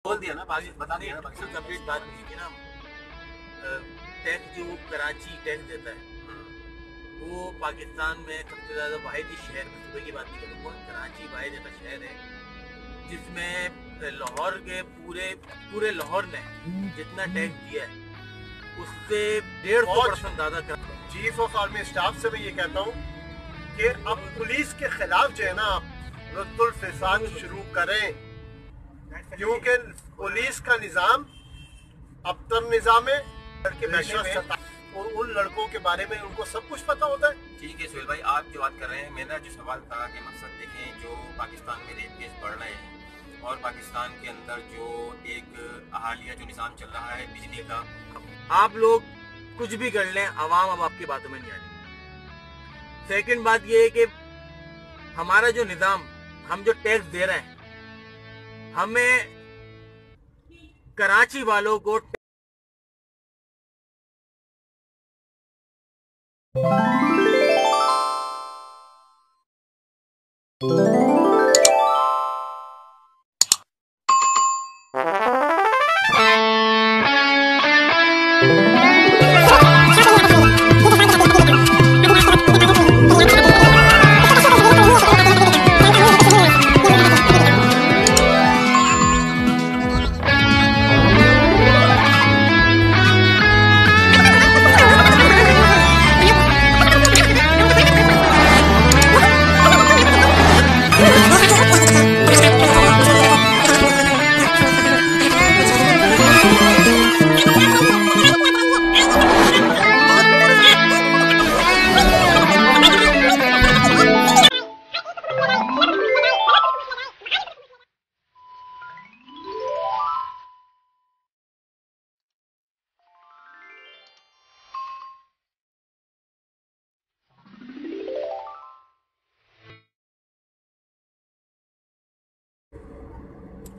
बोल दिया ना, बता दिया ना, पाकिस्तान कंप्लीट बात नहीं की ना। टैक्स जो कराची टैक्स देता है वो पाकिस्तान में सबसे ज़्यादा वाहिद ही शहर में, सुबह की बात नहीं करूँगा, कराची वाहिद ऐसा शहर है जिसमें लाहौर के पूरे लाहौर ने जितना टैक्स दिया है उससे 150% ज़्यादा कर। चीफ ऑफ आर्मी स्टाफ से मैं ये कहता हूँ कि अब पुलिस के खिलाफ जो है ना रद्दुल फसाद शुरू करें, क्योंकि पुलिस का निज़ाम अबतर निज़ाम है और उन लड़कों के बारे में उनको सब कुछ पता होता है। ठीक है सुहेल भाई, आप जो बात कर रहे हैं, मेरा जो सवाल था कि मकसद देखें जो पाकिस्तान में रेप केस बढ़ रहे हैं और पाकिस्तान के अंदर जो एक हालिया जो निज़ाम चल रहा है बिजली का, आप लोग कुछ भी कर लें, अवाम अब आपकी बातों में नहीं आ रही। सेकंड बात ये है कि हमारा जो निज़ाम, हम जो टैक्स दे रहे हैं, हमें कराची वालों को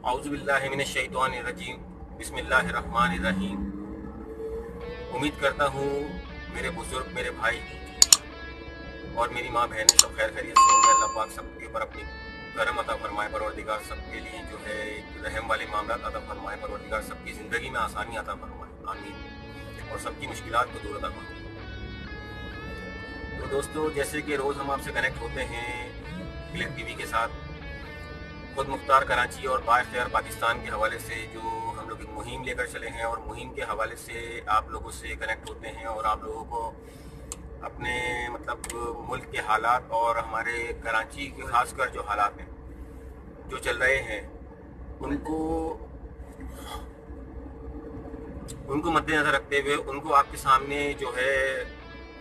औज़ुबिल्लाहि मिनश्शैतानिर्रजीम, बिस्मिल्लाहिर्रहमानिर्रहीम। उम्मीद करता हूँ मेरे बुजुर्ग, मेरे भाई और मेरी माँ बहनें सब खैर खैरियत से होंगे। अल्लाह पाक सबके ऊपर अपनी करम अता फरमाए, परवरदिगार सबके लिए जो है रहम वाले मामला अता फरमाए, परवरदिगार सबकी ज़िंदगी में आसानी अता फरमाए, आमीन, और सबकी मुश्किलात को दूर अता फरमाए। तो दोस्तों, जैसे कि रोज़ हम आपसे कनेक्ट होते हैं क्लिक टीवी के साथ, खुद मुख्तार कराची और बाख्तियार पाकिस्तान के हवाले से जो हम लोग एक मुहिम लेकर चले हैं, और मुहिम के हवाले से आप लोगों से कनेक्ट होते हैं और आप लोगों को अपने मतलब मुल्क के हालात और हमारे कराची के खासकर जो हालात हैं जो चल रहे हैं उनको मद्देनज़र रखते हुए उनको आपके सामने जो है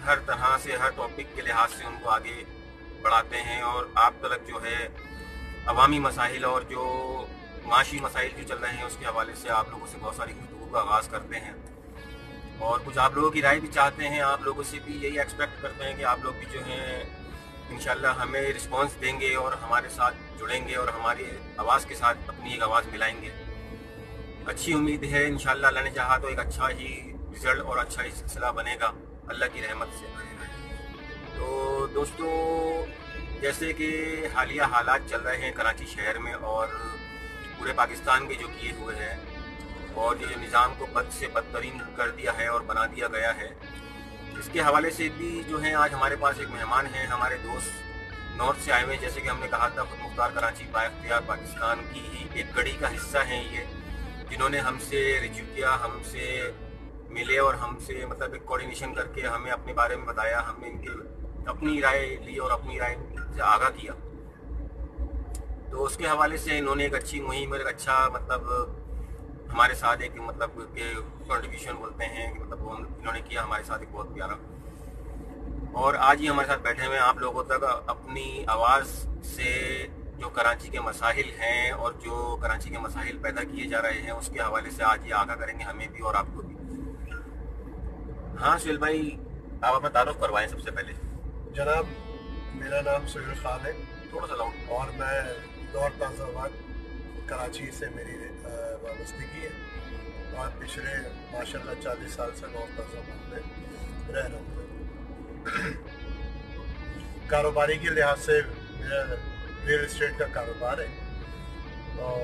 हर तरह से, हर टॉपिक के लिहाज से उनको आगे बढ़ाते हैं और आप तक जो है अवामी मसाइल और जो माशी मसाइल जो चल रहे हैं उसके हवाले से आप लोगों से बहुत सारी गुफ्तगू का आगाज़ करते हैं और कुछ आप लोगों की राय भी चाहते हैं। आप लोगों से भी यही एक्सपेक्ट करते हैं कि आप लोग भी जो हैं इंशाल्लाह हमें रिस्पांस देंगे और हमारे साथ जुड़ेंगे और हमारी आवाज़ के साथ अपनी एक आवाज़ मिलाएंगे। अच्छी उम्मीद है इंशाल्लाह, अल्लाह ने चाहा तो एक अच्छा ही रिज़ल्ट और अच्छा ही सिलसिला बनेगा अल्लाह की रहमत से। तो दोस्तों, जैसे कि हालिया हालात चल रहे हैं कराची शहर में और पूरे पाकिस्तान के जो किए हुए हैं और जो निज़ाम को बद से बदतरीन कर दिया है और बना दिया गया है, इसके हवाले से भी जो है आज हमारे पास एक मेहमान हैं, हमारे दोस्त नॉर्थ से आए हुए हैं। जैसे कि हमने कहा था, खुद मुख्तार कराची बाख्तियार पाकिस्तान की ही एक कड़ी का हिस्सा हैं ये, जिन्होंने हमसे रिव्यू किया, हमसे मिले और हमसे मतलब एक कोऑर्डिनेशन करके हमें अपने बारे में बताया, हमने इनके अपनी राय ली और अपनी राय से आगाह किया। तो उसके हवाले से इन्होंने एक अच्छी मुहिम और एक अच्छा मतलब हमारे साथ एक मतलब के कंट्रीब्यूशन बोलते हैं कि मतलब इन्होंने किया हमारे साथ एक बहुत प्यारा, और आज ही हमारे साथ बैठे हुए आप लोगों तक अपनी आवाज़ से जो कराची के मसाइल हैं और जो कराची के मसाइल पैदा किए जा रहे हैं उसके हवाले से आज ये आगाह करेंगे हमें भी और आपको भी। हाँ सुहेल भाई, आप अपना तारुफ करवाएं सबसे पहले। जनाब, मेरा नाम सुहेल खान है, थोड़ा सा लाउड, और मैं नॉर्थ नाज़िराबाद कराची से मेरी वाबस्तगी है और पिछले माशाल्लाह 40 साल से नॉर्थ नाज़िराबाद में रह रहा हूँ। कारोबारी के लिहाज से मेरा रियल इस्टेट का कारोबार है और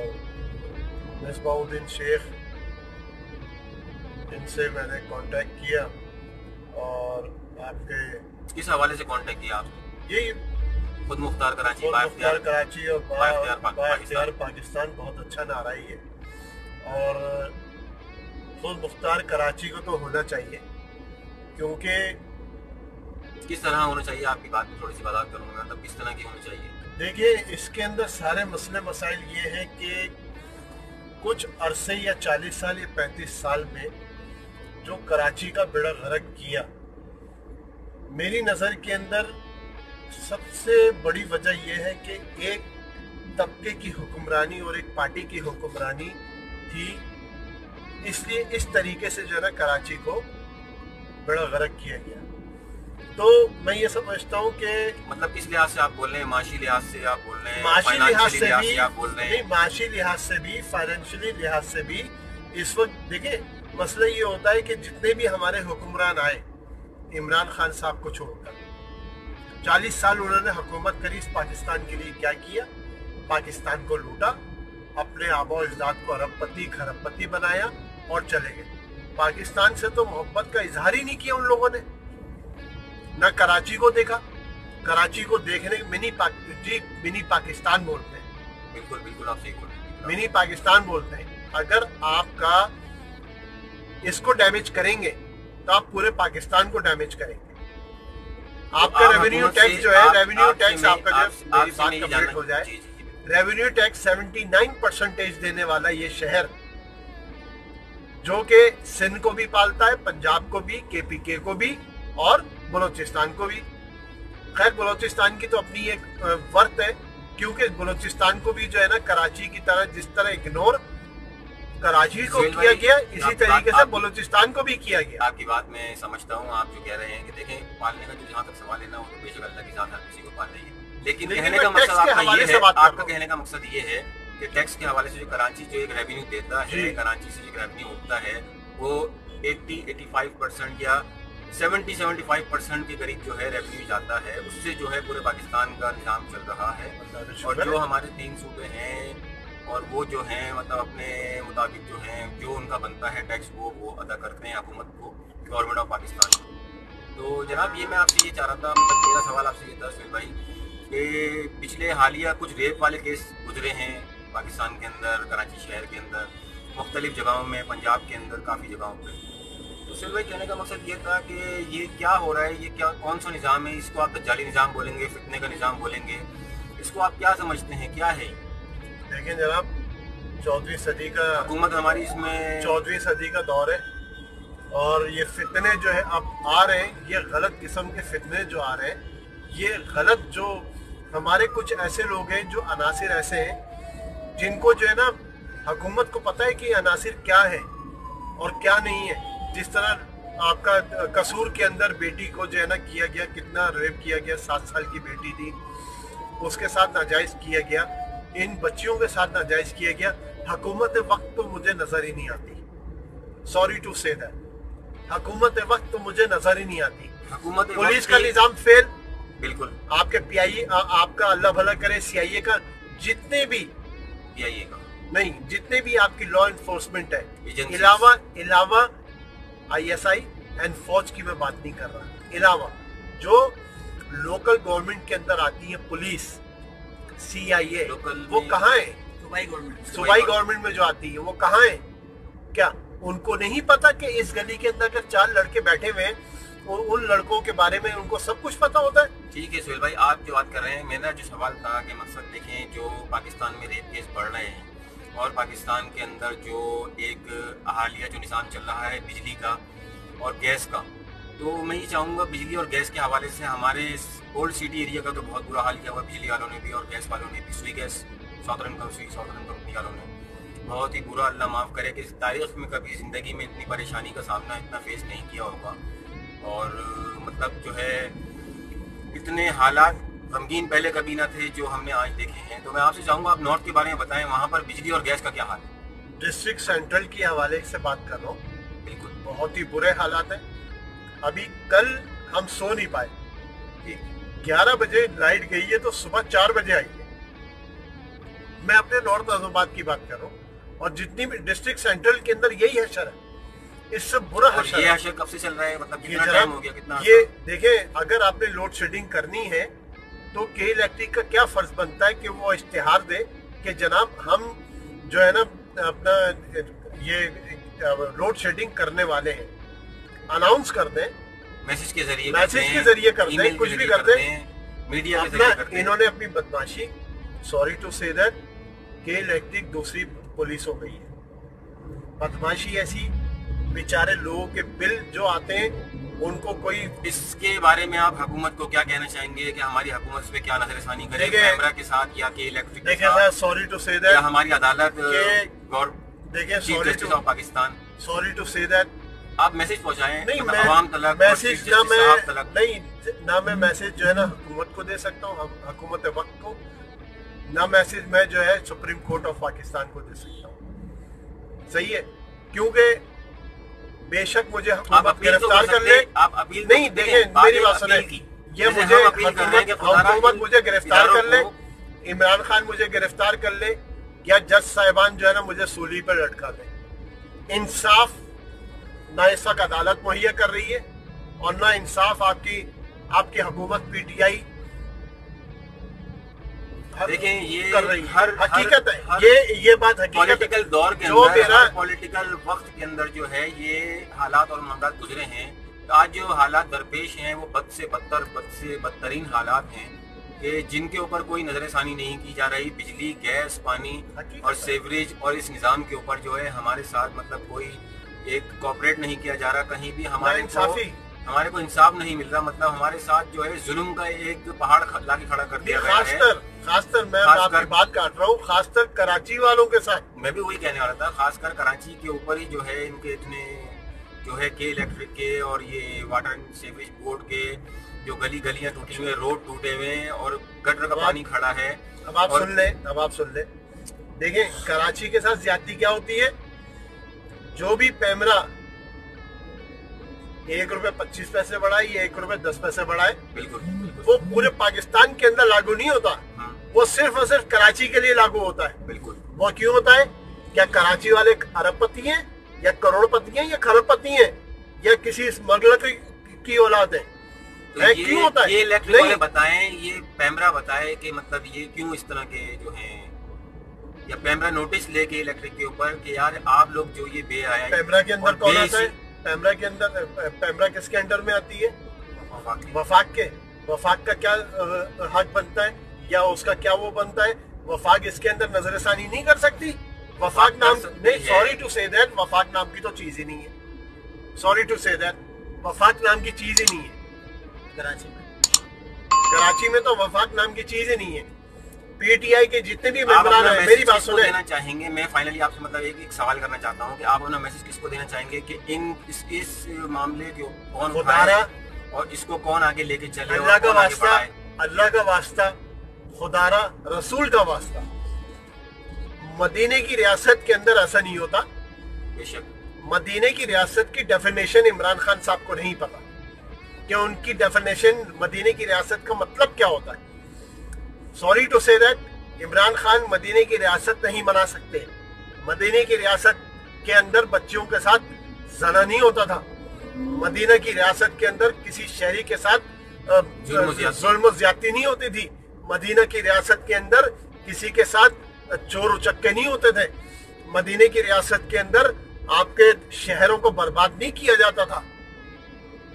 मिसबाहुद्दीन शेख, इनसे मैंने कांटेक्ट किया और आपके किस हवाले से कांटेक्ट किया आप? यही खुद मुख्तार कराची, मुख्तार कराची और बाइख्तियार पाकिस्तान बहुत अच्छा नारा ही है, और खुद मुख्तार कराची को तो होना चाहिए, क्योंकि किस तरह होना चाहिए? आपकी बात में थोड़ी सी वजाहत करूंगा, मतलब किस तरह की होनी चाहिए? देखिए, इसके अंदर सारे मसले मसाइल ये हैं कि कुछ अरसे या 40 साल या 35 साल में जो कराची का बेड़ा गर्क किया, मेरी नज़र के अंदर सबसे बड़ी वजह यह है कि एक तबके की हुक्मरानी और एक पार्टी की हुक्मरानी थी, इसलिए इस तरीके से जो है ना कराची को बेड़ा गर्क किया गया। तो मैं ये समझता हूँ कि मतलब किस लिहाज से आप बोल रहे हैं? माशी लिहाज से आप बोल रहे हैं? माशी लिहाज से भी आप बोल रहे हैं? माशी लिहाज से भी, फाइनेंशियली लिहाज से भी। इस वक्त देखिए, मसला ये होता है कि जितने भी हमारे हुक्मरान आए, इमरान खान साहब को छोड़कर, 40 साल उन्होंने हुकूमत करी। इस पाकिस्तान के लिए क्या किया? पाकिस्तान को लूटा, अपने आबा अजदाद को अरबपति खरबपति बनाया और चले गए। पाकिस्तान से तो मोहब्बत का इजहार ही नहीं किया उन लोगों ने, ना कराची को देखा। कराची को देखने मिनी पाकिस्तान बोलते हैं। बिल्कुल बिल्कुल, आप सही बोल रहे हैं, मिनी पाकिस्तान बोलते हैं। अगर आपका इसको डैमेज करेंगे तो आप पूरे पाकिस्तान को डैमेज करेंगे। आपका रेवेन्यू टैक्स जो है, रेवेन्यू टैक्स आपका जो, मेरी बात कंप्लीट हो जाए, रेवेन्यू टैक्स 79% देने वाला ये शहर, जो कि सिंध को भी पालता है, पंजाब को भी, KPK को भी और बलोचिस्तान को भी। खैर, बलोचिस्तान की तो अपनी एक वर्त है, क्योंकि बलोचिस्तान को भी जो है ना कराची की तरह, जिस तरह इग्नोर कराची को किया गया, इसी तरीके से बलोचिस्तान को भी किया गया। आपकी बात मैं समझता हूँ। आप जो कह रहे हैं कि देखें, पालने का जो जहाँ तक सवाल है ना, वो तो बेशक अल्लाह की जात हर किसी को पाल रही है, लेकिन कहने का मकसद आपका ये है, आपका कहने का मकसद ये है कि टैक्स के हवाले से जो कराची जो एक रेवेन्यू देता है, कराची से जो रेवेन्यू होता है, वो 80-85% या 70-75% के करीब जो है रेवेन्यू जाता है, उससे जो है पूरे पाकिस्तान का निज़ाम चल रहा है। और जो हमारे 3 सूबे हैं और वो जो हैं, मतलब अपने मुताबिक जो हैं, जो उनका बनता है टैक्स, वो अदा करते हैं हुकूमत को, गवर्नमेंट ऑफ पाकिस्तान को। तो जनाब, ये मैं आपसे ये चाह रहा था, मतलब मेरा सवाल आपसे ये था सुहेल भाई, कि पिछले हालिया कुछ रेप वाले केस गुजरे हैं पाकिस्तान के अंदर, कराची शहर के अंदर, मुख्तलिफ जगहों में, पंजाब के अंदर काफ़ी जगहों पर। तो सुहेल भाई, कहने का मकसद ये था कि ये क्या हो रहा है, ये क्या, कौन सा निज़ाम है? इसको आप दज्जाली निज़ाम बोलेंगे, फितने का निज़ाम बोलेंगे, इसको आप क्या समझते हैं, क्या है? देखिए जनाब, 14वीं सदी का हुकूमत हमारी, इसमें 14वीं सदी का दौर है, और ये फितने जो है अब आ रहे हैं, ये गलत किस्म के फितने जो आ रहे हैं, ये गलत, जो हमारे कुछ ऐसे लोग हैं जो अनासिर ऐसे हैं जिनको जो है ना हुकूमत को पता है कि अनासिर क्या है और क्या नहीं है। जिस तरह आपका कसूर के अंदर बेटी को जो है ना किया गया, कितना रेप किया गया, 7 साल की बेटी थी, उसके साथ नाजायज़ किया गया, इन बच्चियों के साथ नाजायज़ किया गया। हुकूमत वक्त तो मुझे नज़र ही नहीं आती, सॉरी टू से दैट, हुकूमत वक्त तो मुझे नज़र ही नहीं आती। हुकूमत पुलिस का निज़ाम फेल, बिल्कुल, आपके PIA, आपका अल्लाह भला करे CIA का, जितने भी PIA का नहीं, जितने भी आपकी लॉ इन्फोर्समेंट है, Agencies। इलावा ISI एंड फौज की मैं बात नहीं कर रहा, इलावा जो लोकल गवर्नमेंट के अंदर आती है, पुलिस, CIA, वो कहाँ है? सूबाई गवर्नमेंट में जो आती है, वो कहाँ है? क्या उनको नहीं पता कि इस गली के अंदर अगर 4 लड़के बैठे हुए हैं, उन लड़कों के बारे में उनको सब कुछ पता होता है? ठीक है सुहेल भाई, आप जो बात कर रहे हैं, मेरा जो सवाल था कि मकसद देखें, जो पाकिस्तान में रेप केस बढ़ रहे हैं और पाकिस्तान के अंदर जो एक हालिया जो निज़ाम चल रहा है बिजली का और गैस का, तो मैं ये चाहूँगा बिजली और गैस के हवाले से, हमारे ओल्ड सिटी एरिया का तो बहुत बुरा हाल किया हुआ बिजली वालों ने भी और गैस वालों ने भी। सुई गैस, साउदर्न कंपनी वालों ने बहुत ही बुरा, अल्लाह माफ़ करे कि इस तारीख में कभी ज़िंदगी में इतनी परेशानी का सामना इतना फेस नहीं किया होगा। और मतलब जो है, इतने हालात गमगीन पहले कभी ना थे जो हमने आज देखे हैं। तो मैं आपसे चाहूँगा, आप नॉर्थ के बारे में बताएं, वहाँ पर बिजली और गैस का क्या हाल है? डिस्ट्रिक्ट सेंट्रल के हवाले से बात कर रहा हूँ, बिल्कुल बहुत ही बुरे हालात हैं। अभी कल हम सो नहीं पाए, 11 बजे लाइट गई है तो सुबह 4 बजे आई है। मैं अपने नॉर्थ आज़माबाद की बात कर रहा हूँ, और जितनी भी डिस्ट्रिक्ट सेंट्रल के अंदर यही हशर है, इससे बुरा हशर ये है। हशर कब से चल रहा है, मतलब ये कितना टाइम हो गया, कितना? ये देखें, अगर आपने लोड शेडिंग करनी है तो के इलेक्ट्रिक का क्या फर्ज बनता है कि वो इश्तिहार दे कि जनाब हम जो है ना अपना ये लोड शेडिंग करने वाले हैं, अनाउंस कर दें, मैसेज के जरिए कर दें, कुछ भी कर दें, मीडिया के जरिए करते हैं। इन्होंने अपनी बदमाशी, सॉरी टू से दैट, के इलेक्ट्रिक दूसरी पुलिस हो गई है। बदमाशी ऐसी, बेचारे लोगों के बिल जो आते हैं उनको कोई। इसके बारे में आप हुकूमत को क्या कहना चाहेंगे कि हमारी हुकूमत इस पे क्या नजरसानी करे, कैमरा के साथ या के इलेक्ट्रिक के साथ? सॉरी टू से दैट, या हमारी अदालत देखिए, सॉरी टू से दैट, आप मैसेज पहुंचाएं, नहीं मतलब आवाम तक, मैसेज ना मैं मैसेज जो है ना हुकूमत को दे सकता हूँ, हुकूमत वक्त को, ना मैसेज मैं जो है सुप्रीम कोर्ट ऑफ पाकिस्तान को दे सकता हूँ। सही है, क्योंकि बेशक मुझे हुकूमत गिरफ्तार कर ले, आप अपील नहीं, देखें मेरी बात सुने, ये मुझे हुकूमत मुझे गिरफ्तार कर ले, इमरान खान मुझे गिरफ्तार कर ले, या जज साहिबान जो है ना मुझे सूली पर लटका दे। इंसाफ ना इस वक्त अदालत मुहैया कर रही है, और ना इंसाफ आपकी हुकूमत पीटीआई देखें, ये कर रही है। हर हकीकत है, ये बात हकीकत पॉलिटिकल दौर के अंदर, पॉलिटिकल वक्त के अंदर जो है ये हालात और मामलात गुजरे हैं। तो आज जो हालात दरपेश हैं वो बद से बदतरीन हालात हैं कि जिनके ऊपर कोई नजरसानी नहीं की जा रही। बिजली, गैस, पानी और सेवरेज और इस निज़ाम के ऊपर जो है हमारे साथ मतलब कोई एक कोऑपरेट नहीं किया जा रहा। कहीं भी हमारे को इंसाफ नहीं मिल रहा, मतलब हमारे साथ जो है जुल्म का एक पहाड़ लाके खड़ा कर दिया गया है। खासकर मैं आपकी बात काट रहा हूँ, खासकर कराची वालों के साथ। मैं भी वही कहने वाला था, खासकर कराची के ऊपर ही जो है इनके इतने जो है के इलेक्ट्रिक के और ये वाटर एंड सीवेज बोर्ड के जो गलियां टूटी हुई, रोड टूटे हुए हैं और गटर का पानी खड़ा है। अब आप सुन ले, देखें कराची के साथ ज्यादती क्या होती है। जो भी पैमरा 1 रुपए 25 पैसे बढ़ाए या 1 रुपए 10 पैसे बढ़ाए, बिल्कुल वो पूरे पाकिस्तान के अंदर लागू नहीं होता, वो सिर्फ और सिर्फ कराची के लिए लागू होता है। बिल्कुल। वो क्यों होता है? क्या कराची वाले अरबपति हैं या करोड़पति हैं या खरबपति हैं या किसी स्मगलर की औलाद है? तो क्यों होता है? ये इलेक्ट्रिक वाले बताएं, ये पैमरा बताए कि मतलब ये क्यों इस तरह के जो है, या पैमरा नोटिस लेके इलेक्ट्रिक के ऊपर कि यार आप लोग जो ये बे आया। पैमरा के अंदर कौन आता है? पैमरा किसके अंडर में आती है? वफाक के। वफाक का क्या हक बनता है या उसका क्या वो बनता है? वफाक इसके अंदर नजरसानी नहीं कर सकती। वफाक नाम नहीं, सॉरी टू से दैट, वफाक नाम की तो चीज ही नहीं है। सॉरी टू से दैट, वफाक नाम की चीज ही नहीं है कराची में तो वफाक नाम की चीज ही नहीं है। पीटीआई के जितने भी मेंबरान हैं, मेरी बात सुने। देना चाहेंगे, मैं फाइनली आपसे मतलब एक सवाल करना चाहता हूं कि आप अपना मैसेज किसको देना चाहेंगे कि इस मामले को कौन उठाए और इसको कौन आगे लेके चले? अल्लाह का वास्ता, खुदारा, रसूल का वास्ता, मदीने की रियासत के अंदर ऐसा नहीं होता। बेशक मदीने की रियासत की डेफिनेशन इमरान खान साहब को नहीं पता कि उनकी डेफिनेशन मदीने की रियासत का मतलब क्या होता है। Sorry to say that, Imran Khan मदीने की रियासत नहीं बना सकते। मदीने की रियासत के अंदर बच्चियों के साथ जना नहीं होता था। मदीना की रियासत के अंदर किसी शहरी के साथ जुल्म ज्यादती नहीं होती थी। मदीना की रियासत के अंदर किसी के साथ चोर उचक्के नहीं होते थे। मदीने की रियासत के अंदर आपके शहरों को बर्बाद नहीं किया जाता था।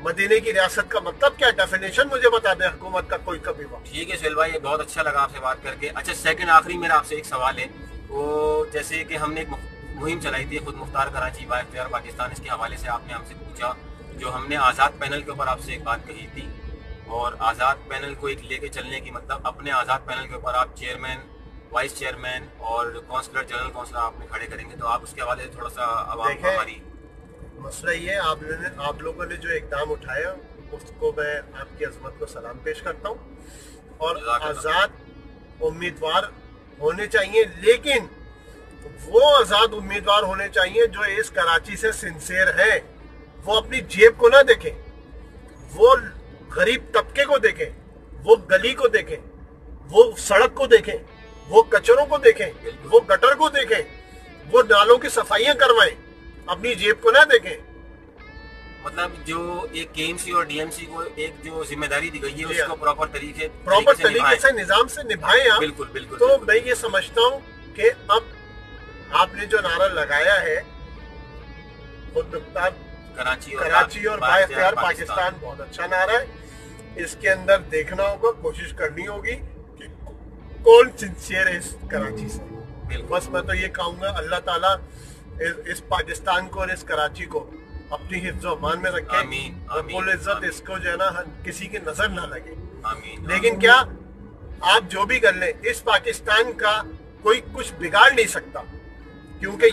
मदीने की रियासत का मतलब क्या? डेफिनेशन मुझे बता दें हुकूमत का कोई कभी वक्त। ठीक है सुहेल भाई, ये बहुत अच्छा लगा आपसे बात करके। अच्छा, सेकंड आखिरी मेरा आपसे एक सवाल है, वो जैसे कि हमने एक मुहिम चलाई थी खुद मुख्तार कराची बा इख्तियार पाकिस्तान, इसके हवाले से आपने हमसे पूछा, जो हमने आज़ाद पैनल के ऊपर आपसे एक बात कही थी, और आज़ाद पैनल को एक लेके चलने की मतलब अपने आज़ाद पैनल के ऊपर आप चेयरमैन, वाइस चेयरमैन और काउंसलर, जनरल काउंसलर आपने खड़े करेंगे, तो आप उसके हवाले से थोड़ा सा आवाम को हमारी। मसला ये है, आप लोगों ने जो इकदाम उठाया उसको मैं आपकी अजमत को सलाम पेश करता हूँ। और आज़ाद उम्मीदवार होने चाहिए, लेकिन वो आज़ाद उम्मीदवार होने चाहिए जो इस कराची से सिंसियर है। वो अपनी जेब को ना देखें, वो गरीब तबके को देखें, वो गली को देखें, वो सड़क को देखें, वो कचरों को देखें, वो गटर को देखें। वो नालों की सफाइयां करवाएं, अपनी जेब को ना देखें। मतलब जो एक केएमसी और डीएमसी को एक जो जिम्मेदारी दी गई है जी हाँ। उसको प्रॉपर तरीके से निजाम से निभाएं आप। बिल्कुल बिल्कुल। तो बिल्कुल, मैं ये समझता हूँ कि अब आपने जो नारा लगाया है खुद मुख्तार कराची और बाइख्तियार पाकिस्तान, बहुत अच्छा नारा है। इसके अंदर देखना होगा, कोशिश करनी होगी कि कौन सिंसियर है इस कराची से। बस मैं तो ये कहूँगा अल्लाह ताला इस पाकिस्तान को और इस कराची को अपनी हिफ्ज़ अमान में रखे। कुल इज्जत इसको जो है ना किसी की नजर ना लगे। लेकिन क्या आप जो भी कर लें, इस पाकिस्तान का कोई कुछ बिगाड़ नहीं सकता, क्योंकि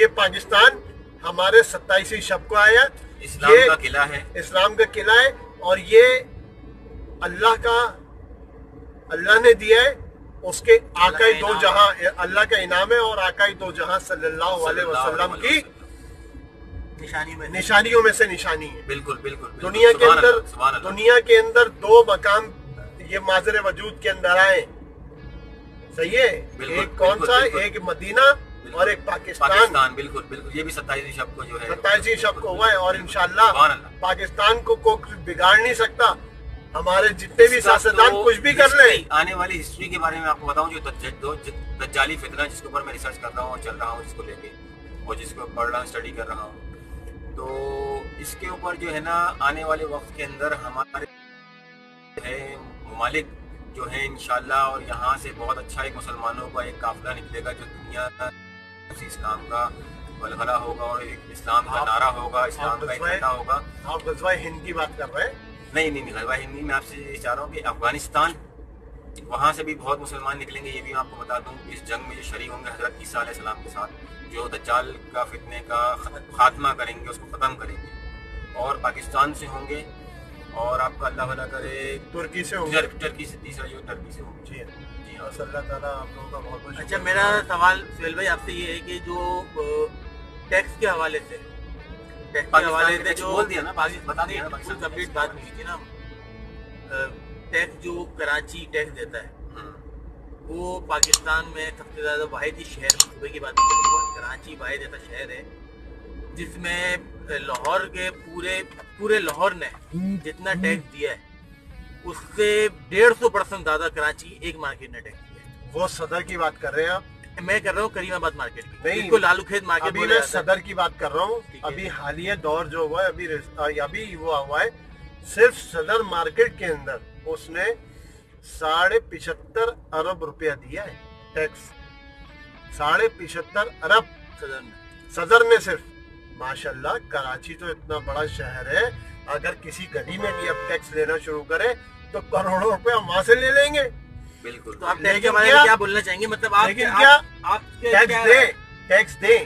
ये पाकिस्तान हमारे 27वीं शब को आया, इस्लाम का किला है, इस्लाम का किला है, और ये अल्लाह ने दिया है, उसके आका दो जहां, अल्लाह का इनाम है और आका दो जहां सल्लल्लाहु अलैहि वसल्लम की निशानियों में से निशानी है। बिल्कुल बिल्कुल। दुनिया के अंदर दो मकाम ये माजरे वजूद के अंदर आए, सही है। एक कौन सा, एक मदीना और एक पाकिस्तान। बिल्कुल बिल्कुल। ये भी 27वीं शब को जो है 27वीं शब को हुआ है, और इंशाल्लाह पाकिस्तान को कोई बिगाड़ नहीं सकता। हमारे जितने भी सियासतदान कुछ भी कर ले। आने वाली हिस्ट्री के बारे में आपको बताऊं, जो दज्जाली फितना जिसके ऊपर मैं रिसर्च कर रहा हूँ और चल रहा हूँ, जिसको लेके और जिसको पढ़ रहा हूँ, स्टडी कर रहा हूँ, तो इसके ऊपर जो है ना आने वाले वक्त के अंदर हमारे है ममालिक जो है इंशाल्लाह, और यहाँ से बहुत अच्छा एक मुसलमानों का एक काफिला निकलेगा जो दुनिया का इस्लाम का बलगला होगा और एक इस्लाम का नारा होगा, इस्लाम का एक झंडा होगा। आप गज़वा हिंद की बात कर रहे हैं? नहीं, गज़वा हिंद में आपसे ये चाह रहा हूँ कि अफगानिस्तान, वहाँ से भी बहुत मुसलमान निकलेंगे। ये भी मैं आपको बता दूँ, इस जंग में जो शरीक होंगे हज़रत ईसा अलैहिस्सलाम के साथ, जो दज्जाल का फितने का खात्मा करेंगे, उसको ख़त्म करेंगे, और पाकिस्तान से होंगे, और आपका अल्लाह भला करे तुर्की से होंगे, टर्की से, तीसरा जो टर्की से होंगे। जी हाँ, अल्लाह ताला आप लोगों का बहुत बहुत। अच्छा, मेरा सवाल सुहेल भाई आपसे ये है कि जो टैक्स के हवाले से जो बोल दिया ना, बता दिया ना, कंप्लीट बात हुई थी ना, टैक्स जो कराची टैक्स देता है वो पाकिस्तान में सबसे ज्यादा वाहिद शहर, सूबे की बात करें कराची वाहिद ऐसा शहर है जिसमें लाहौर के पूरे लाहौर ने जितना टैक्स दिया है उससे 150% ज्यादा कराची एक मार्केट ने टैक्स दिया है। वो सदर की बात कर रहे हैं आप? मैं कर रहा हूँ करीमाबाद मार्केट की, नहीं, इसको लालूखेत मार्केट अभी मैं सदर की बात कर रहा हूँ। अभी हालिया दौर जो हुआ है, अभी वो हुआ है, सिर्फ सदर मार्केट के अंदर उसने 75.5 अरब रुपया दिया है टैक्स। 75.5 अरब सदर में सिर्फ। माशाल्लाह, कराची तो इतना बड़ा शहर है, अगर किसी गली में भी अब टैक्स लेना शुरू करे तो करोड़ों रुपया वहां से ले लेंगे। बिल्कुल। तो आप टैक्स के बारे में क्या बोलना चाहेंगे? मतलब आप टैक्स दे।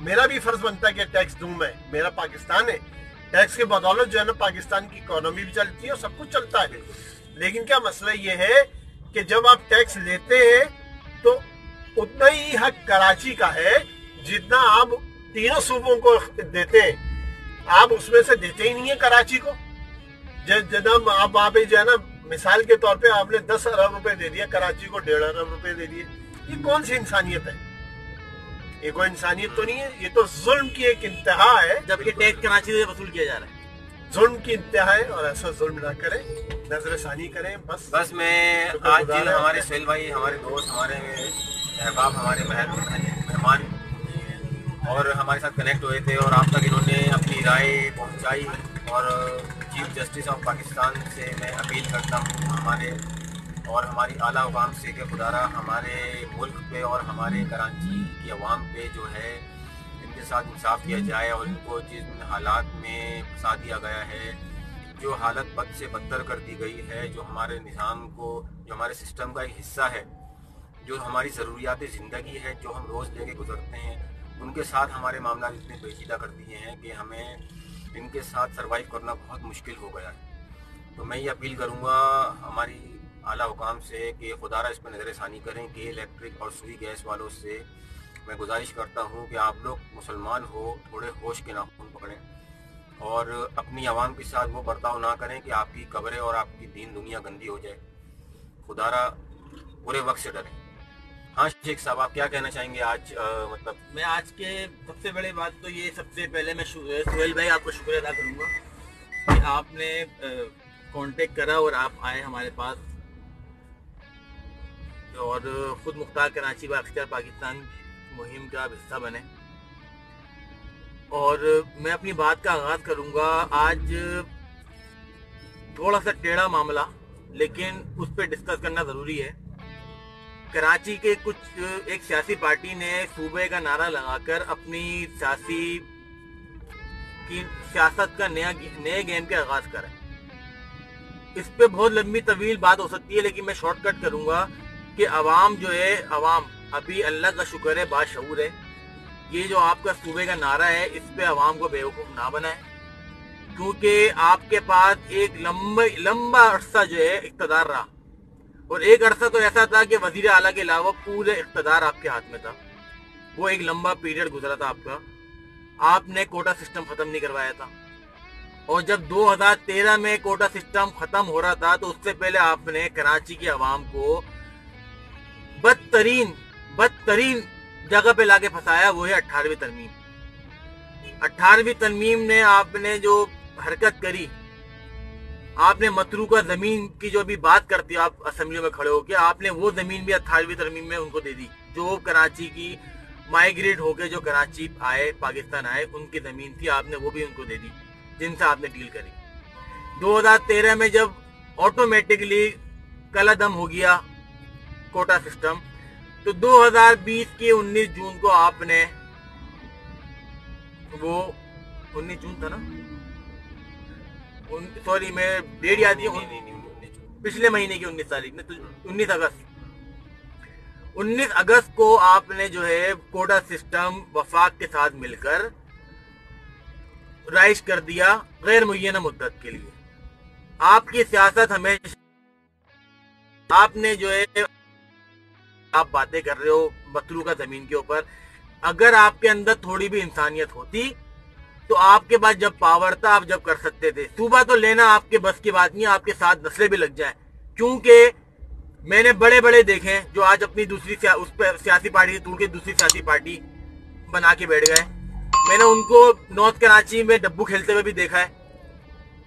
मेरा भी फर्ज बनता है कि टैक्स दूं मैं, मेरा पाकिस्तान है, टैक्स के बदौलत जो है ना पाकिस्तान की इकोनॉमी भी चलती है और सब कुछ चलता है। लेकिन क्या मसला ये है कि जब आप टैक्स लेते हैं तो उतना ही हक कराची का है जितना आप तीनों सूबों को देते हैं। आप उसमें से देते ही नहीं है कराची को। जब आप वहां पे जो है ना, मिसाल के तौर पे आपने 10 अरब रुपए दे दिया, कराची को 1.5 अरब रुपए दे दिए, ये कौन सी इंसानियत है? ये कोई इंसानियत तो नहीं है, ये तो जुल्म की एक इंतहा है। जबकि टैक्स कराची से वसूल किया जा रहा है, जुल्म की इंतहा है, और ऐसा जुल्म ना करें, नजरसानी करें। बस मैं आज जिन हमारे सुहेल भाई, हमारे दोस्त, हमारे अहबाब, हमारे मेहमान और हमारे साथ कनेक्ट हुए थे, और आप तक इन्होंने अपनी राय पहुंचाई, और चीफ जस्टिस ऑफ पाकिस्तान से मैं अपील करता हूं हमारी आला अवाम से कि खुदारा हमारे मुल्क पे और हमारे कराची की अवाम पे जो है इनके साथ इंसाफ किया जाए, और इनको जिन हालात में फंसा दिया गया है, जो हालत बद से बदतर कर दी गई है, जो हमारे निज़ाम को, जो हमारे सिस्टम का एक हिस्सा है, जो हमारी ज़रूरियात ज़िंदगी है, जो हम रोज़ लेके गुजरते हैं, उनके साथ हमारे मामला इतने पेचीदा कर दिए हैं कि हमें इनके साथ सरवाइव करना बहुत मुश्किल हो गया है। तो मैं ये अपील करूँगा हमारी आला हुकाम से कि खुदारा इस पर नज़रसानी करें कि इलेक्ट्रिक और सुई गैस वालों से मैं गुजारिश करता हूँ कि आप लोग मुसलमान हो, थोड़े होश के नाखून पकड़ें और अपनी आवाम के साथ वो बर्ताव ना करें कि आपकी कब्रें और आपकी दीन दुनिया गंदी हो जाए। खुदारा बुरे वक्त से डरें। हाँ शेख साहब, आप क्या कहना चाहेंगे आज? मतलब मैं आज के सबसे बड़ी बात तो ये, सबसे पहले मैं सुहेल भाई आपको शुक्रिया अदा करूँगा कि आपने कांटेक्ट करा और आप आए हमारे पास और ख़ुद मुख्तार कराची व अख्तियार पाकिस्तान मुहिम का हिस्सा बने। और मैं अपनी बात का आगाज़ करूँगा। आज थोड़ा सा टेढ़ा मामला, लेकिन उस पर डिस्कस करना ज़रूरी है। कराची के एक सियासी पार्टी ने सूबे का नारा लगाकर अपनी सियासत का नए गेम का आगाज़ करा। इस पे बहुत लंबी तवील बात हो सकती है, लेकिन मैं शॉर्टकट करूँगा कि अवाम जो है, अवाम अभी अल्लाह का शुक्र है बाशऊर है। ये जो आपका सूबे का नारा है, इस पे अवाम को बेवकूफ़ ना बनाए, क्योंकि आपके पास एक लंबा अरसा जो है इक़्तिदार रहा, और एक अरसा तो ऐसा था कि वज़ीर आला के अलावा पूरे इक़्तिदार आपके हाथ में था। वो एक लंबा पीरियड गुजरा था आपका। आपने कोटा सिस्टम ख़त्म नहीं करवाया था, और जब 2013 में कोटा सिस्टम ख़त्म हो रहा था तो उससे पहले आपने कराची की आवाम को बदतरीन जगह पे लाके फंसाया। वो है 18वीं तरमीम। 18वीं तरमीम ने आपने जो हरकत करी, आपने मतरूका जमीन की जो भी बात करती है आप असेंबली में खड़े होकर, आपने वो जमीन भी 18वीं तरमीम में उनको दे दी, जो कराची की माइग्रेट होके जो कराची आए, पाकिस्तान आए, उनकी जमीन थी, आपने वो भी उनको दे दी, जिनसे आपने डील करी। 2013 में जब ऑटोमेटिकली कलादम हो गया कोटा सिस्टम, तो 2020 के 19 जून को आपने, वो 19 जून था ना, सॉरी मैं डेट याद है, पिछले महीने की 19 तारीख में, तो 19 अगस्त को आपने जो है कोटा सिस्टम वफाक के साथ मिलकर राइज कर दिया गैर मुय्यना मुद्दत के लिए। आपकी सियासत हमेशा, आपने जो है, आप बातें कर रहे हो मतरूका जमीन के ऊपर, अगर आपके अंदर थोड़ी भी इंसानियत होती तो आपके पास जब पावर था, आप जब कर सकते थे। सूबा तो लेना आपके बस की बात नहीं, आपके साथ नस्लें भी लग जाए, क्योंकि मैंने बड़े बड़े देखे हैं जो आज अपनी दूसरी उस पर सियासी पार्टी से टूट के दूसरी सियासी पार्टी बना के बैठ गए। मैंने उनको नॉर्थ कराची में डब्बू खेलते हुए भी देखा है,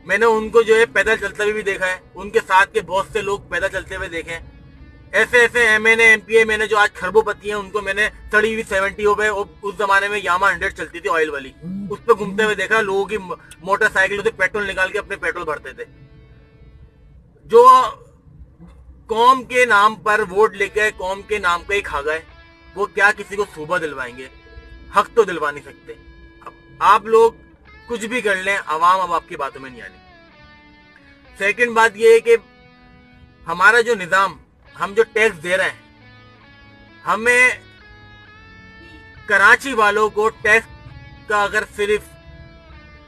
मैंने उनको जो है पैदल चलते हुए भी देखा है, उनके साथ के बहुत से लोग पैदल चलते हुए देखे हैं। ऐसे MNA MPA मैंने जो आज खरबोपति हैं, उनको मैंने सड़ी हुई 70 पे, उस जमाने में यामा 100 चलती थी ऑयल वाली, उस पर घूमते हुए देखा। लोगों की मोटरसाइकिल से पेट्रोल निकाल के अपने पेट्रोल भरते थे। जो कौम के नाम पर वोट लेके कौम के नाम पे ही खा गए, वो क्या किसी को सूबा दिलवाएंगे? हक तो दिलवा नहीं सकते। आप लोग कुछ भी कर लें, अवाम अब आपकी बातों में नहीं आनी। सेकंड बात यह है कि हमारा जो निजाम, हम जो टैक्स दे रहे हैं, हमें कराची वालों को टैक्स का अगर सिर्फ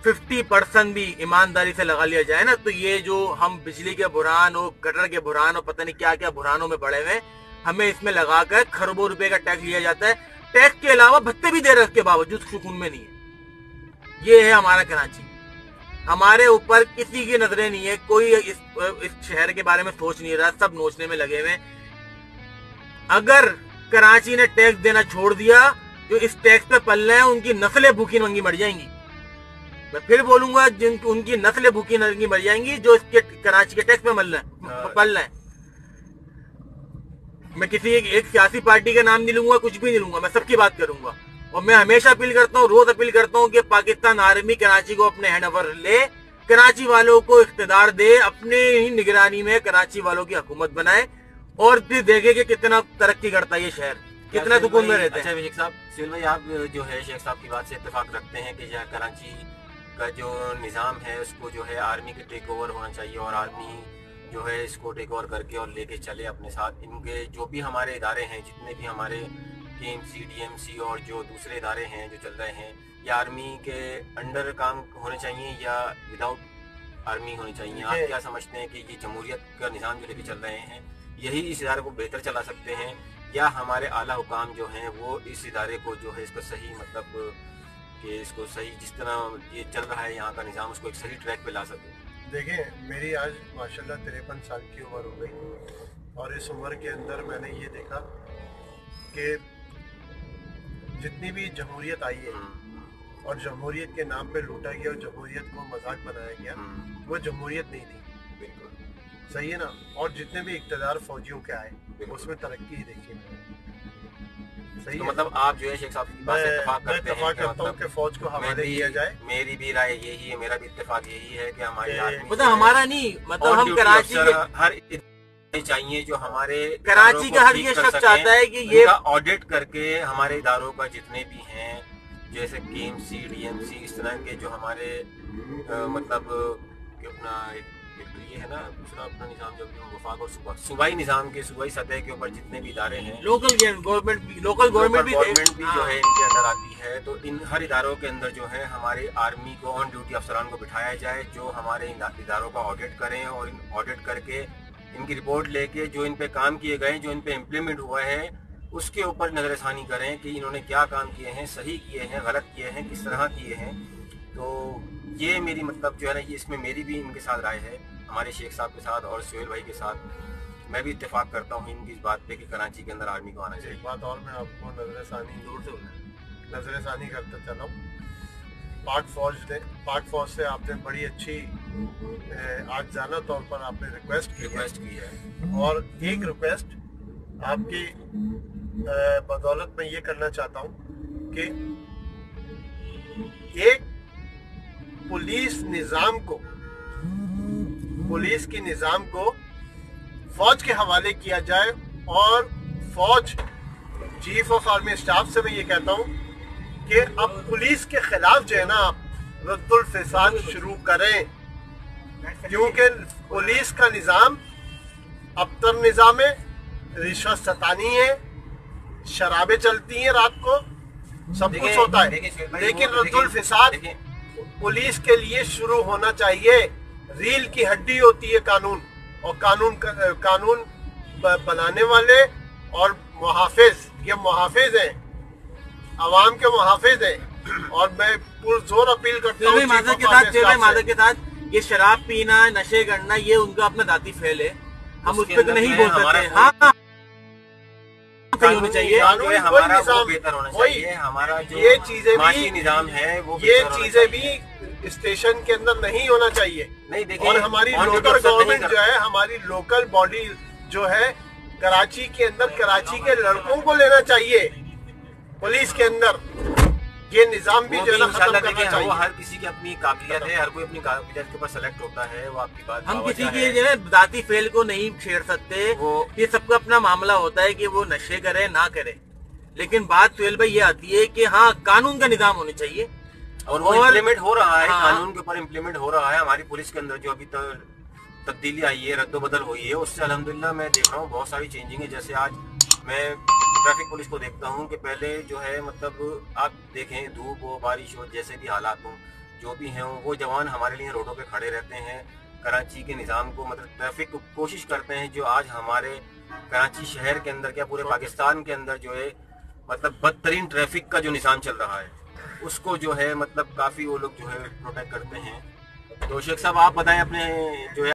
50% भी ईमानदारी से लगा लिया जाए ना, तो ये जो हम बिजली के बुरान और गटर के बुरान और पता नहीं क्या क्या बुरानों में पड़े हुए, हमें इसमें लगाकर खरबों रुपए का टैक्स लिया जाता है। टैक्स के अलावा भत्ते भी दे रहे के बावजूद सुकून में नहीं है। ये है हमारा कराची। हमारे ऊपर किसी की नजरें नहीं है, कोई इस शहर के बारे में सोच नहीं रहा, सब नोचने में लगे हुए। अगर कराची ने टैक्स देना छोड़ दिया, जो इस टैक्स पे पल रहे हैं उनकी नस्लें भूखी नंगी मर जाएंगी। मैं फिर बोलूंगा, उनकी नस्लें भूखी नंगी मर जाएंगी जो इसके कराची के टैक्स पे पल रहे हैं। मैं किसी एक सियासी पार्टी का नाम नहीं लूंगा, कुछ भी नहीं लूंगा, मैं सबकी बात करूंगा। और मैं हमेशा अपील करता हूँ, रोज अपील करता हूँ कि पाकिस्तान आर्मी कराची को अपने हैंड ओवर ले, कराची वालों को इख्तिदार दे, अपने ही निगरानी में कराची वालों की हुकूमत बनाए, और फिर देखे कि कितना तरक्की करता है ये शहर, कितना सुकून में रहते हैं। अच्छा शेख साहब, सिविल भाई, आप जो है शेख साहब की बात से इत्तेफाक रखते हैं कि कराची का जो निज़ाम है उसको जो है आर्मी के टेक ओवर होना चाहिए, और आर्मी जो है इसको टेक ओवर करके और लेके चले अपने साथ। इनके जो भी हमारे इदारे हैं, जितने भी हमारे KMC DMC और जो दूसरे इदारे हैं जो चल रहे हैं, या आर्मी के अंडर काम होने चाहिए या विदाउट आर्मी होने चाहिए? आप क्या समझते हैं कि ये जमहूरियत का निज़ाम जो लेके चल रहे हैं, यही इस इदारे को बेहतर चला सकते हैं, या हमारे आला हुकाम जो हैं वो इस इदारे को जो है इसको सही, मतलब कि इसको सही, जिस तरह ये चल रहा है यहाँ का निज़ाम, उसको एक सही ट्रैक पे ला सके? देखें, मेरी आज माशाल्लाह 53 साल की उम्र हो गई, और इस उम्र के अंदर मैंने ये देखा कि जितनी भी जमहूरियत आई है और जमहूरियत के नाम पे लूटा गया और जमहूरियत को मजाक बनाया गया, वो जमहूरियत नहीं थी। बिल्कुल सही है ना। और जितने भी इक़्तिदार फौजियों के आए उसमें तरक्की ही देखी मैंने। सही तो है। मतलब आप जो है शेख साहब की बात से इत्तेफाक करते हैं कि करता हूँ कि फौज को हवाले किया जाए। मेरी भी राय यही है, मेरा भी इत्तेफाक यही है कि हमारी आर्मी मतलब हमारा नहीं, मतलब हम कराची के हर चाहिए जो हमारे कराची का हर ये शख्स चाहता है कि ये ऑडिट करके हमारे इदारों का जितने भी हैं, जैसे KMC DMC इस तरह के जो हमारे मतलब कि अपना एक ये है ना दूसरा अपना निज़ाम जो वफाक और सूबाई निज़ाम के सूबाई सतह के ऊपर जितने भी इदारे हैं, लोकल गवर्नमेंट भी जो है इनके अंदर आती है। तो इन हर इदारों के अंदर जो है हमारे आर्मी को ऑन ड्यूटी अफसरान को बिठाया जाए जो हमारे इदारों का ऑडिट करें और इन ऑडिट करके इनकी रिपोर्ट लेके जो इन पे काम किए गए, जो इन पे इम्प्लीमेंट हुआ है, उसके ऊपर नज़रसानी करें कि इन्होंने क्या काम किए हैं, सही किए हैं, गलत किए हैं, किस तरह किए हैं। तो ये मेरी मतलब जो है ना, ये इसमें मेरी भी इनके साथ राय है, हमारे शेख साहब के साथ और सुहेल भाई के साथ मैं भी इत्तेफाक करता हूँ इनकी इस बात पे कि कराची के अंदर आर्मी को आना चाहिए। एक बात और मैं आपको नजरसानी करता चला हूँ। पाक फौज से आपने बड़ी अच्छी आगजाना तौर पर आपने रिक्वेस्ट की है। और एक रिक्वेस्ट आपकी बदौलत मैं ये करना चाहता हूँ कि एक पुलिस की निज़ाम को फौज के हवाले किया जाए और फौज चीफ ऑफ आर्मी स्टाफ से मैं ये कहता हूँ कि अब पुलिस के खिलाफ जो है ना आप रद्दुल फिसाद शुरू करें, क्योंकि पुलिस का निज़ाम अबतर निज़ाम है, रिश्वत सतानी है, शराबें चलती हैं रात को, सब कुछ होता है। लेकिन रद्दुल फिसाद पुलिस के लिए शुरू होना चाहिए। रील की हड्डी होती है कानून, और कानून बनाने वाले और मुहाफिज, ये मुहाफिज हैं, अवाम के मुहाफिज हैं। और मैं पुरजोर अपील करता हूँ मादक के साथ ये शराब पीना, नशे करना, ये उनका अपना जाती फेल है, हम उस पर नहीं बोल सकते। हाँ होनी चाहिए, हमारा वो बेहतर होना चाहिए, हमारा जो ये चीजें भी निजाम है वो ये चीजें भी स्टेशन के अंदर नहीं होना चाहिए। नहीं देखिए, और हमारी लोकल गवर्नमेंट जो है, हमारी लोकल बॉडी जो है कराची के अंदर, कराची के लड़कों को लेना चाहिए पुलिस के अंदर। ये निजाम भी जो है खत्म करना चाहिए। हर किसी की अपनी काबिलियत है, हर कोई अपनी काबिलियत के ऊपर सेलेक्ट होता है, वो आपकी बात। हम किसी की जो है जाती फेल को नहीं छेड़ सकते, ये सबका अपना मामला होता है कि वो नशे करे ना करे। लेकिन बात सुहेल भाई ये आती है कि हाँ कानून का निजाम होना चाहिए और वो इम्प्लीमेंट हो रहा है। कानून के ऊपर इम्प्लीमेंट हो रहा है। हमारी पुलिस के अंदर जो अभी तक तब्दीली आई है, रद्दोबदल हुई है, उससे अल्हम्दुलिल्लाह मैं देख रहा हूँ बहुत सारी चेंजिंग है। जैसे आज मैं ट्रैफिक पुलिस को देखता हूँ कि पहले जो है मतलब आप देखें धूप हो, बारिश हो, जैसे भी हालात हों, जो भी हैं, वो जवान हमारे लिए रोडों पे खड़े रहते हैं, कराची के निज़ाम को मतलब ट्रैफिक को कोशिश करते हैं। जो आज हमारे कराची शहर के अंदर क्या पूरे पाकिस्तान के अंदर जो है मतलब बदतरीन ट्रैफिक का जो निज़ाम चल रहा है, उसको जो है मतलब काफ़ी वो लोग जो है प्रोटेक्ट करते हैं। तो शेख साहब आप बताएं अपने जो है